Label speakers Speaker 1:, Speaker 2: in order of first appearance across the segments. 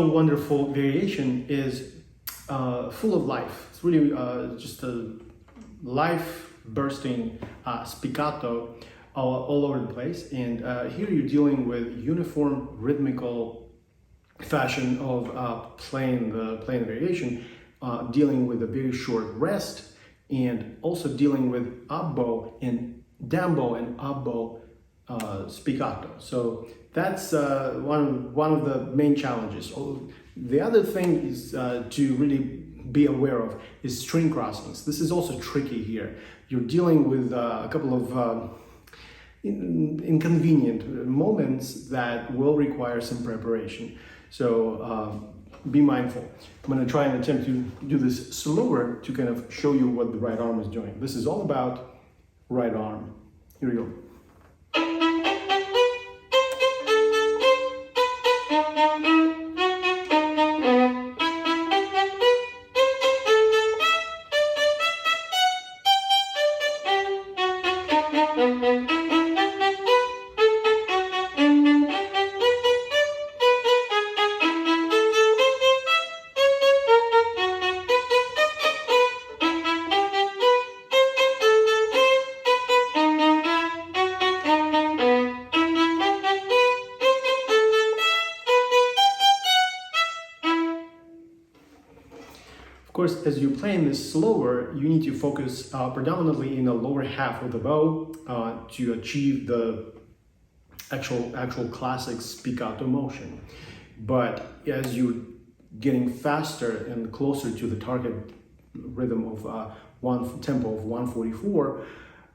Speaker 1: wonderful variation is full of life. It's really just a life-bursting spiccato all over the place. And here you're dealing with uniform rhythmical fashion of playing the variation, dealing with a very short rest, and also dealing with up bow and down bow and up bow spiccato. So that's one of the main challenges. The other thing is to really be aware of is string crossings. This is also tricky here. You're dealing with a couple of inconvenient moments that will require some preparation. So be mindful. I'm going to try and attempt to do this slower to kind of show you what the right arm is doing. This is all about right arm. Here we go. Of course, as you're playing this slower, you need to focus predominantly in the lower half of the bow to achieve the actual classic spiccato motion. But as you're getting faster and closer to the target rhythm of tempo of 144,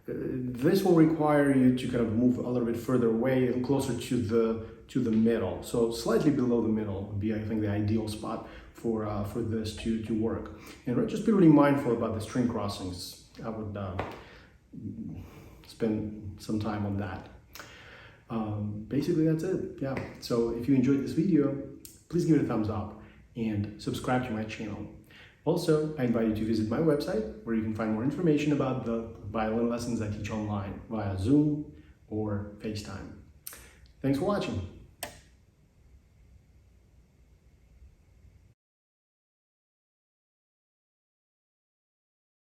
Speaker 1: this will require you to kind of move a little bit further away and closer to the middle. So slightly below the middle would be, I think, the ideal spot for this to work. And just be really mindful about the string crossings. I would spend some time on that. Basically, that's it. Yeah. So if you enjoyed this video, please give it a thumbs up and subscribe to my channel. Also, I invite you to visit my website where you can find more information about the violin lessons I teach online via Zoom or FaceTime. Thanks for watching.